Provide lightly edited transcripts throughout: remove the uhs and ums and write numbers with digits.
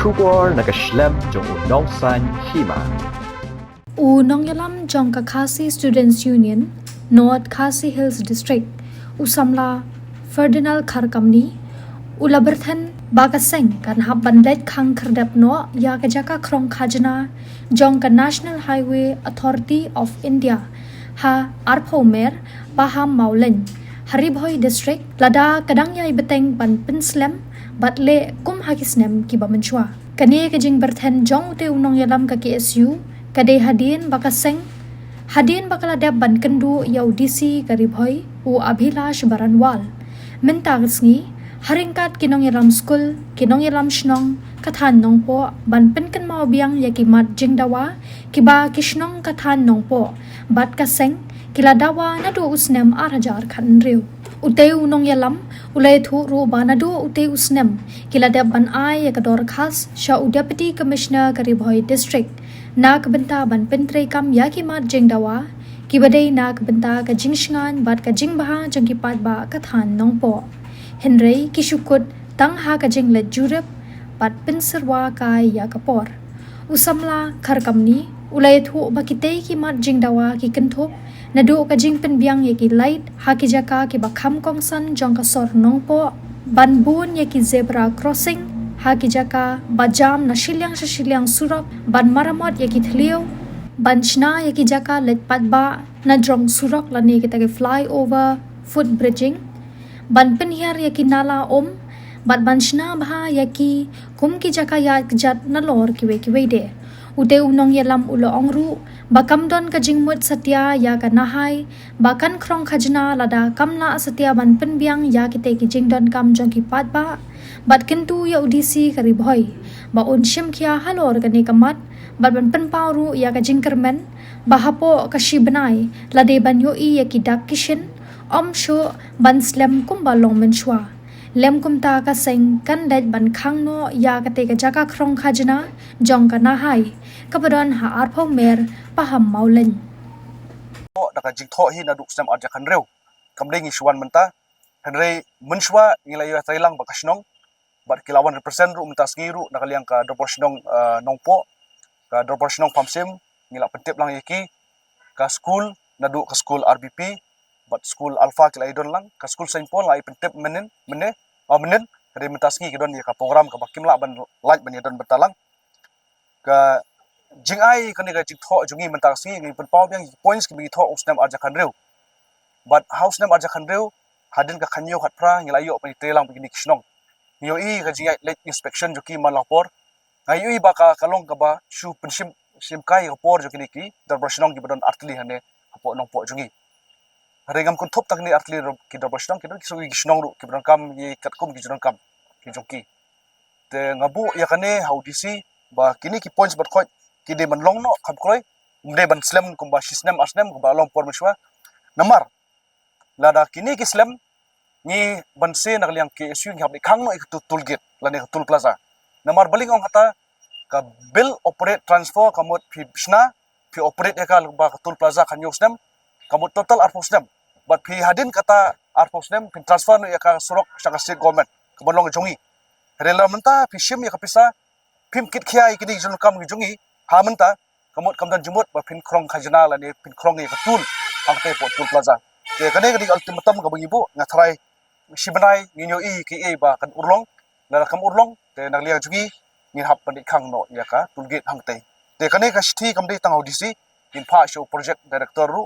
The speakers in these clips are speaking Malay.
Shubor nakaslem jong unongsan hima. Nong Yalam Jong Khasi Students Union, North Khasi Hills District, Usamla Ferdinand Kharkamni, Ulaberthan Bagaseng kan hab bandlet khang khardap no ya kajaka krong khajna Jong ka National Highway Authority of India ha Arphomer Baham Maulen Haribhoi District lada kadang yai beteng ban pinslem batle kum hakisnem ki bamanchwa kane kajing berthen jong te unong yalam ka KSU kade hadin bakaseng hadin bakaladap ban kendu yau DC karibhoi u Abhilash Baranwal mentagisngi haringkat kinong yalam school kinong yalam shnong kathan nong po ban penken mau biang yakimat jingdawa kiba kishnong kathan nong po bat kaseng kiladawa nadu usnem arajar khanriu uteu nong yalam ulai thu ru banadu uteu usnem kiladap ban ai yakador khas sha deputy commissioner karibhoi district nak benta ban pentre kam yakimat jingdawa kibadei nak benta ka jingshngan bat ka jingbaha jangkipat ba kathan nong po Henry Kishukut tang ha ka jinglet jurep pat pinserwa kai ya kapor usamla kharkamni ulai thu bakite ki mat jingdawa ki kenthop nadu ka jing pen biang ye ki light ha ki jaka ki bakham kongsan jong ka sor nongpo banbun ye ki zebra crossing ha ki jaka bajam na shilyang surap ban maramot ye ki thlio banchna ye ki jaka let patba na drong surok lani ki tage flyover foot bridging ban penhiar yaki nala bat banshna bha yaki kum ki jaka ya jat nalor kiwe de ude unong yalam ulo ongru bakam don ka jingmut satya ya ka nahai bakan krong khajna lada kamla satya ban penbiang ya kite ki jingdon kam jong ki patba bat kentu ya udisi karibhoi ba unshim khia halor ka ne kamat bat ban penpawru ya ka jingkermen bahapo ka shibnai lade ban yo I yaki dak kishin sho ban slem kum balong menchwa lem kum ta ka seng kan let ban khang no ya ka te ka jaka krong khajna jong ka na hai kabron ha arpho mer paham maulen daka jingtho hi na duk sem arja khan rew kamdei ngi shwan menta henrei menchwa ngilai ya thailang bakasnong bat kilawan represent ru menta sngiru nakaliang ka proportionong nongpo ka proportionong pamsim ngila pentep lang yaki ka school nadu ka school RBP bat school alpha kila idon lang ka school saint paul lai pentep menen dari mentasngi kidon ya ka program ka bakim la ban light ban idon betalang ka jingai kan ga jing tho jungi mentasngi ngi pen pau biang points ki bi tho usnam arja khanreu but house nam arja khanreu hadin ka khanyo khatpra ngila yo pani telang begini kisnong yo I ka jingai let inspection joki malapor ayu I ba ka kalong ka ba shu pensim simkai ka por joki ki dar brashnong ki badon artli hane apo nong po jungi Haringam kun thop takni artli ki do bosnong ki do ki sugi gisnong ru ki kam ye katkum ki jurang kam ki jongki te ngabu ya kane haudisi ba kini ki points bat khoi ki de man long no kham kroi umde ban slam kum ba shisnem asnem kum ba long por mishwa namar lada kini ki slam ni ban se nakliang ki su ngap ni khang no ik tul gate lani tul plaza namar baling ong kata ka bill operate transfer kamot phi bsna phi operate ya ka ba tul plaza khan yosnem kamut total arposnem but phi hadin kata arposnem phi transfer no yaka surok saka state government kabalong jongi rela menta phi shim yaka pisa phim kit khia ikini jun kam jongi ha menta kamut kamdan jumut ba phin krong khajna la ne phin krong yaka tul angte po tul plaza te kane kadi ultimatum ka bangibu ngathrai shibanai nginyo I ki e ba kan urlong la kam urlong te naglia jongi ngin hap pandit khang no yaka tulgate hangte te kane ka sthi kamdei tang audisi in pha show project director ru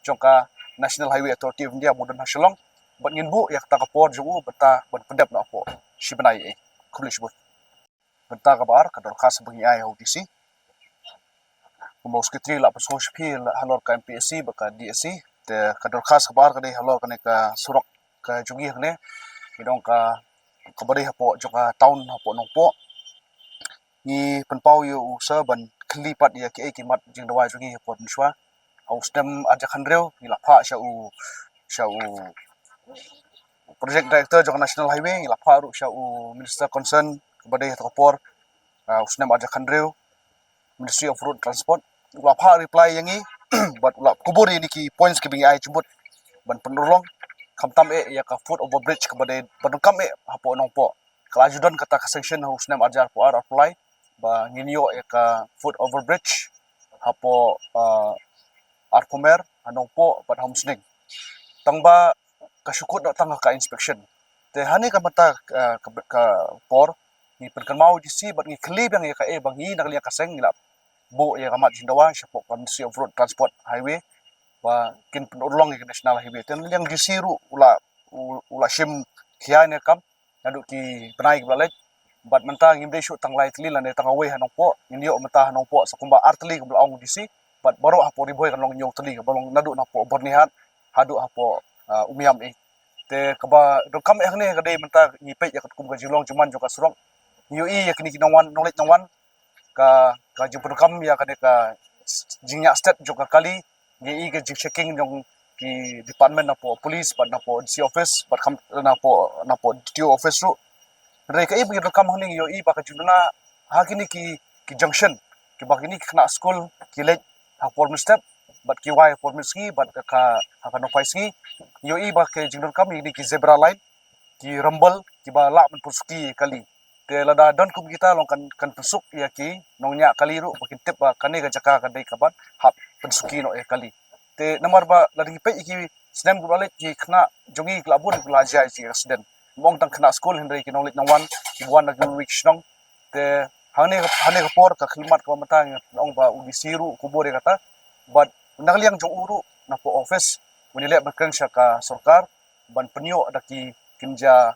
jongka National Highway Authority of India mudan hasilong bat ngin bu yak ta kapor jugu beta ban pendap na po shibanai e kulish but beta kabar kadar khas bagi ai audisi umos kitri la paso shpil halor ka MPSC baka DSC te kadar khas kabar kane halor kane ka surok ka jungi hne idong ka kabari hapo joka town hapo nongpo ni penpau yu usa ban klipat ya ki kimat jingdawa jungi hapo nishwa Ausdem aja khanreu ila pha shau project director jong national highway ila pha ru shau minister concern badai topor usdem aja khanreu ministry of road transport ila pha reply yangi but ula kuburi ni ki points ki bingi ai jubut ban penolong khamtam e ya ka foot over bridge ka badai badung kam e hapo nongpo kelajudan kata sanction hau snem ajar puar apply ba nginio ka foot overbridge hapo arpomer anong po pat homsning tangba kasukut na tang ka inspection te hani ka mata ka por ni perkenmau di si bat ni klib yang ka e bangi nak liya kaseng ngila bo ya kamat jindawa siapo Ministry of Road Transport Highway ba kin penulong ke national highway ten liang di siru ula shim kia ne kam nadu ki penai balai bat mentang ngimde shu tang lai tli lan tang away hanong po indio mata hanong po sakumba artli ke belong di si bat baru hapo riboy kan long nyong tli ke balong nadu na po bornihat hadu hapo umiam te kaba dokam ne kadai menta ngipe ya kum ka jilong cuman joka surong yui ya kini kinawan knowledge nawan ka jumpa kam ya kadai ka jingnya state joka kali ngi ke jing checking jong ki department na po police pat na po DC office pat kam na po DTO office ru re ka ibu kam hning yui ba ka junna ha kini ki junction ki ba kini kena school ki lek ha por step bat ki wai por ski bat ka ha no pai ski yoi ba ke jingdon kam ni ki zebra line ki rumble ki ba la men puski kali te lada don kum kita long kan pusuk ya ki nongnya kali ru makin tep ba kane ga jaka ka dai kabat hap pensuki no kali te nomor ba lagi pe ki snem gu balik ki kena jongi klabun kula jai ki resident mong tang kena school hendrai ki nonglit nang ki wan na gu week nong te hane ka por ka khilmat ka matang ong ba ugi siru kubore kata but nakaliang jong uru na po office menilai berkeng syaka sarkar ban penyo daki kinja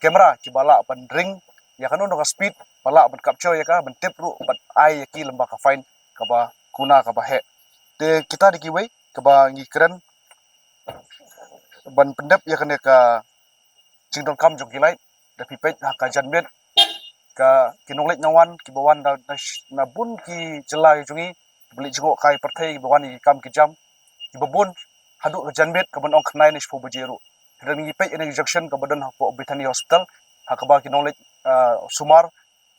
kamera ki bala ban ring ya kanu no speed bala ban capture ya ka ban tip ru ban ai ya ki lamba ka fine ka ba kuna ka ba he te kita diki wei ka ba ngi keren ban pendep ya kene ka jingdong kam jong kilai da pipet ka janbet ka kinonglet nawan ki bawan na bun ki jelai jungi beli jengok kai pertai bawan ki kam ki jam ki babun hadu ke janbet ke benong knai ni spo bejeru dan ngi pe ene junction ke badan hapo Bethany Hospital hakaba ki knowledge sumar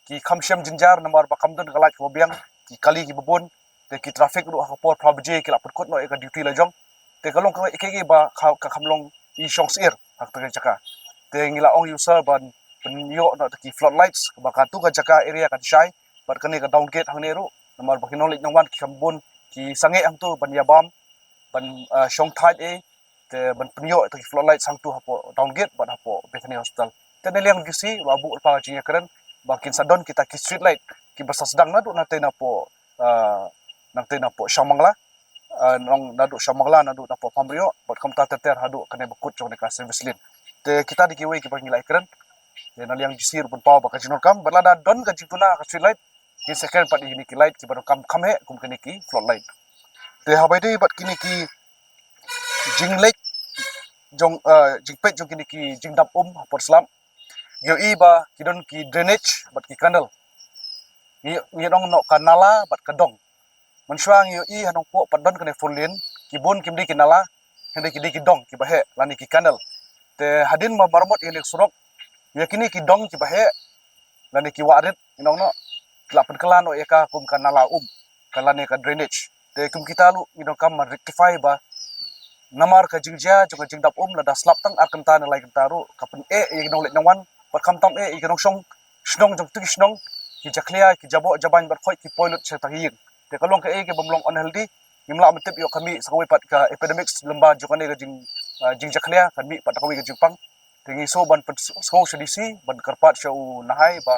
ki khamshem jinjar namar ba kamdon galaj ko biang ki kali ki babun te ki traffic ru hapo pra beje ki laput kot no e ka duty la jong te kalong ka ekege ba ka khamlong i shong sir hak te jaka te ngila ong user ban penyo no ki floodlights ba ka tu ka jaka area ka shai bar kane ka down gate hang neru namar ba ki knowledge nang wan ki kambun ki sange ang tu ban yabam ban shong thai te ban penyo te floodlight sang tu hapo down gate ban hapo Bethany Hospital te ne liang gisi wa bu pa jinga keren bakin sadon kita ki street light ki basa sedang na do na te na po Shamangla nong nadu Shamangla nadu na po Pamrio bat kam ta ter hadu kane bakut jong ka service lin te kita dikiwe ki pangilai keren te na liang gisi rupun pa ba ka jinor kam balada don ka jituna ka street light ki second pat ini ki light ki baru kam he kum kene ki floodlight te habai dei bat kini ki jinglek jong jingpet jong kini ki jingdap por slam yo iba kidon ki drainage bat ki kanal ni dong no kanala bat kadong mensuang yo i hanong po padon kene fulin ki bun kimdi kinala hende ki di dong ki bahe lani ki kanal te hadin ma marmot ini surok ya kini ki dong ki bahe lani ki warit inong no lapan kelan no eka kum kanala kalane ka drainage te kum kita lu inong kam rectify ba namar ka jingja jong jingdap la da slap tang akan ta nalai taru kapen inong let nangwan pat kam tam inong song snong jong tu snong ki jaklia ki jabo jaban bar khoi ki poilot se tahiing te kalong ka ke bomlong unhealthy nimla metep yo kami sakoi pat ka epidemics lemba jokane ka jing jaklia kan mi pat kawi ka jingpang tingi so ban so sedisi ban karpat show nahai ba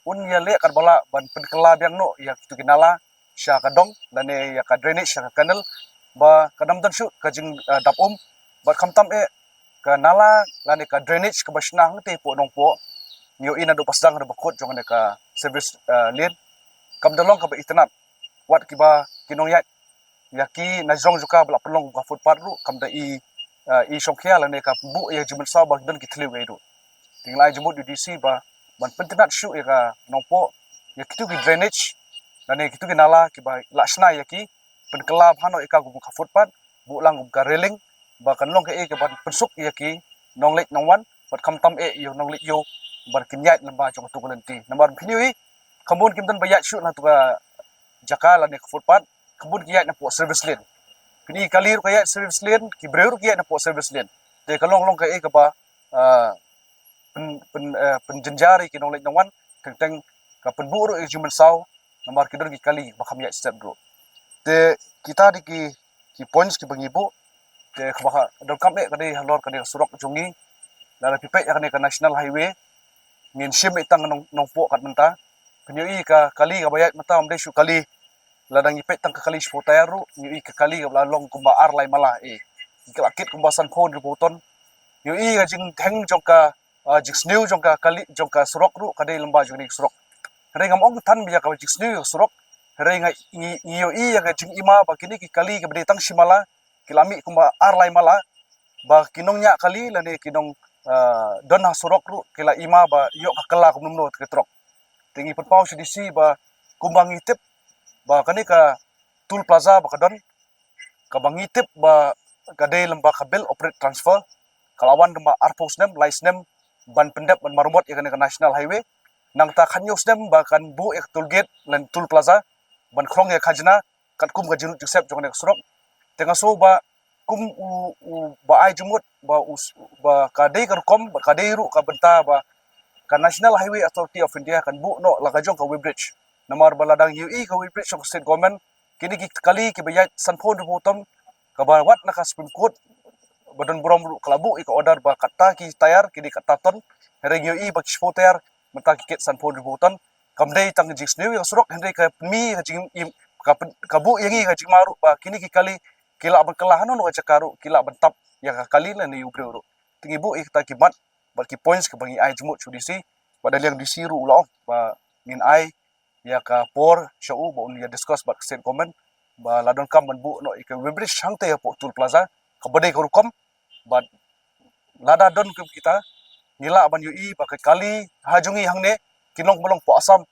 un ya le kar bala ban penkela biang no ya tu kinala sya kadong lane ya ka drainage sya kanal ba kadam dan shu ka jing dap ba kamtam ka nala lane ka drainage ka basna te po nong po nyo ina do pasdang do bakot jong ka service lien kam dalong ka ba itanat wat kiba kinong yaki na jong juga bla pelong ka footpath ru kam da i shongkhia lane ka bu ya jumen sa ba don ki thliu ge ru tinglai jumut di DC ba ban pentinat shu ya ka nong po ya kitu ki drainage lane kitu ki nala kiba lasna yaki penkelab hano eka gu ka footpath bu lang gu ka railing ba kan long ke ban pensuk yaki nong lek nong wan bat kam tam yo nong lek yo bar kinyat lamba jong tu kolenti nambar phiniwi kambun kimdan bayat shu na tu ka jakala ne footpath kebun kiat na po service lane kini kalir kaya service lane ki breur kiat na po service lane te kalong long kay ka ba penjenjari kinong lek nongwan teng ka penburu jumen sau nomor kidon ki kali bakam ya step bro te kita di ki points ki bangibu te khaba dol kam ne kadi halor kadi surok jungi lara pipek ya kani ka national highway ngin shim itang nong po kat menta penyui ka kali ka bayat mata amde shu kali ladang ipek tang ka kali spotaru nyui ka kali ka lalong kumba ar lai mala ikakit kumba san phone ributon nyui ka jing theng jongka jiksniu jongka kali jongka surok ru kadai lamba jongni surok hare ngam ong tan biya ka jiksniu surok hare ngai iyo ya ka jing ima ba kini ki kali ka bede tang shimala kilami kumba ar lai mala ba kinongnya kali lane kinong don ha surok ru kila ima ba yo ka kala kumno ke trok tingi petpau sidisi ba kumbang itip ba kani ka tool plaza ba kadon ka bangitip ba kadai lamba kabel operate transfer kalawan dema arpos nem license nem ban pendep ban marumot ya kani ka national highway nang ta khanyos nem ba kan bu ek tool gate lan tool plaza ban khrong ya khajna kat kum ka jirut josep jong surok tengah so ba kum ba ai jumut ba kadai karkom ba kadai ru ka benta ba ka national highway authority of india kan bu no la ka jong ka bridge namar baladang ui ka bridge of state government kini ki kali ki bayat sanphon rubutom ka ba wat na ka supreme court badan buram kalabu ika order ba kata ki tayar kini kata ton hereng ui ba kispo tayar menta ki ket sanphon rubuton kamdei tang jiksnew yang surok hendai ka mi ka jing ka bu yangi ka jing maru ba kini ki kali kila berkelahan no cakaru kila bentap ya kali la ni ubro tingi bu ikta kimat ba ki points ke bangi ai jumut sudisi padahal yang disiru ulah ba ngin ai ya ka por show ba un ya discuss ba state comment ba ladon kam ban bu no ika bridge hangte ya po tool plaza ka badai ka rukom ba lada don ke kita nila ban ui ba kali hajungi hangne kinong bolong po asam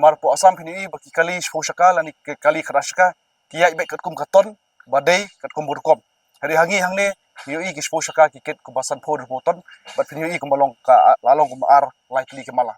mar po asam kini ba ki kali shaka lani ke kali krashka kiya ibe kum katon badai kat kumbur kom hari hangi hangne yui ki spo shaka ki ket kubasan phor boton bat phin yui kumbalong ka lalong kumar likely ke mala